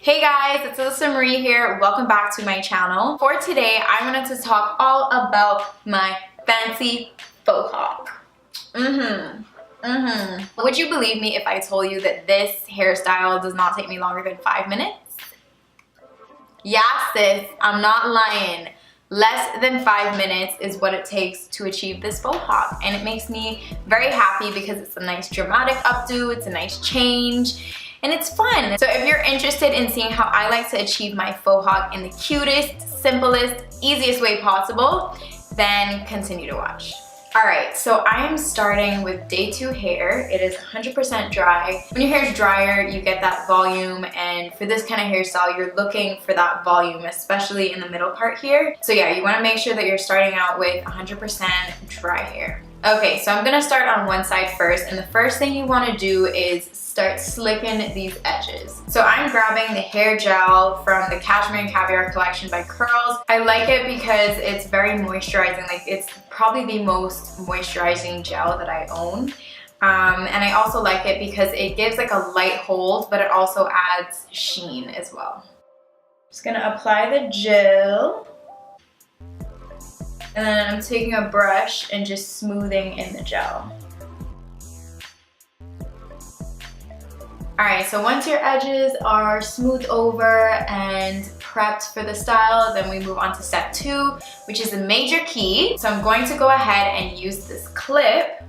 Hey guys, it's Alyssa Marie here. Welcome back to my channel. For today, I wanted to talk all about my fancy faux hawk. Would you believe me if I told you that this hairstyle does not take me longer than 5 minutes? Yeah, sis, I'm not lying. Less than 5 minutes is what it takes to achieve this faux hawk, and it makes me very happy because it's a nice dramatic updo, it's a nice change, and it's fun. So if you're interested in seeing how I like to achieve my faux hawk in the cutest, simplest, easiest way possible, then continue to watch. Alright, so I am starting with day 2 hair. It is 100% dry. When your hair is drier, you get that volume, and for this kind of hairstyle, you're looking for that volume, especially in the middle part here. So yeah, you want to make sure that you're starting out with 100% dry hair. Okay, so I'm gonna start on one side first, and the first thing you want to do is start slicking these edges. So I'm grabbing the hair gel from the Cashmere and Caviar collection by Curls. I like it because it's very moisturizing. Like, it's probably the most moisturizing gel that I own. And I also like it because it gives like a light hold, but it also adds sheen as well. Just gonna apply the gel. And then I'm taking a brush and just smoothing in the gel. Alright, so once your edges are smoothed over and prepped for the style, then we move on to step 2, which is the major key. So I'm going to go ahead and use this clip.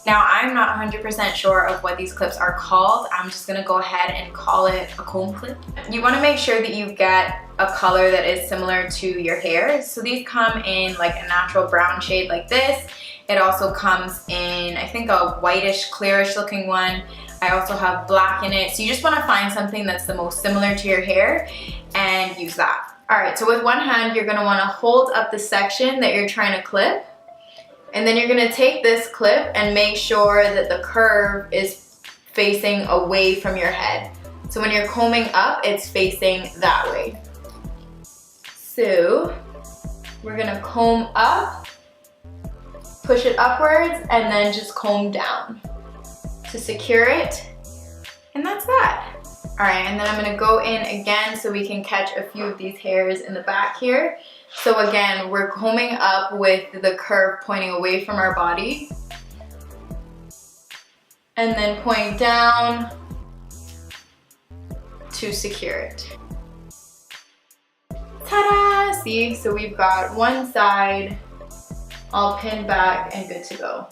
Now, I'm not 100% sure of what these clips are called. I'm just gonna go ahead and call it a comb clip. You wanna make sure that you get a color that is similar to your hair. So these come in like a natural brown shade like this. It also comes in, I think, a whitish, clearish looking one. I also have black in it. So you just wanna find something that's the most similar to your hair and use that. All right, so with one hand, you're gonna wanna hold up the section that you're trying to clip. And then you're gonna take this clip and make sure that the curve is facing away from your head. So when you're combing up, it's facing that way. So we're gonna comb up, push it upwards, and then just comb down to secure it. And that's that. All right, and then I'm gonna go in again so we can catch a few of these hairs in the back here. So again, we're combing up with the curve pointing away from our body. And then point down to secure it. Ta-da! See, so we've got one side all pinned back and good to go.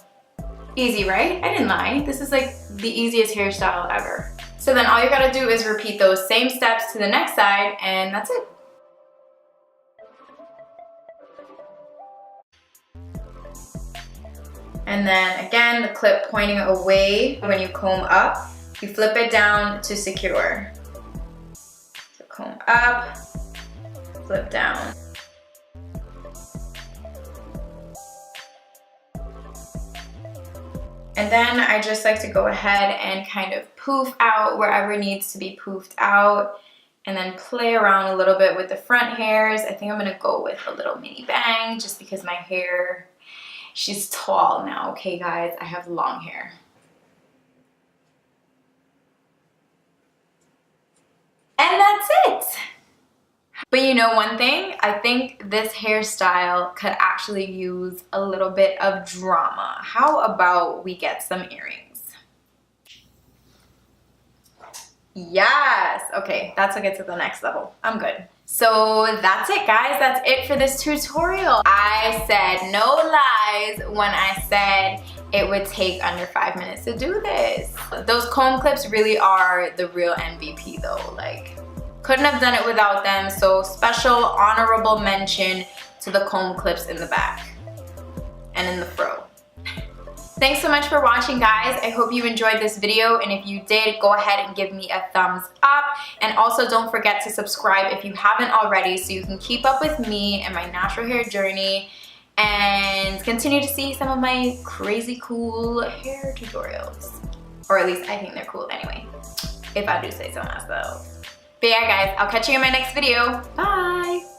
Easy, right? I didn't lie. This is like the easiest hairstyle ever. So then all you gotta do is repeat those same steps to the next side, and that's it. And then again, the clip pointing away when you comb up, you flip it down to secure. So comb up, flip down. And then I just like to go ahead and kind of poof out wherever needs to be poofed out, and then play around a little bit with the front hairs. I think I'm gonna go with a little mini bang just because my hair, she's tall now, okay guys? I have long hair. And that's it. But you know one thing? I think this hairstyle could actually use a little bit of drama. How about we get some earrings? Yes! Okay, that took it to the next level. I'm good. So that's it, guys. That's it for this tutorial. I said no lies when I said it would take under 5 minutes to do this. Those comb clips really are the real MVP though. Like, couldn't have done it without them. So special honorable mention to the comb clips in the back and in the fro. Thanks so much for watching, guys. I hope you enjoyed this video, and if you did, go ahead and give me a thumbs up. And also don't forget to subscribe if you haven't already so you can keep up with me and my natural hair journey and continue to see some of my crazy cool hair tutorials. Or at least I think they're cool anyway, if I do say so myself. But yeah, guys, I'll catch you in my next video. Bye!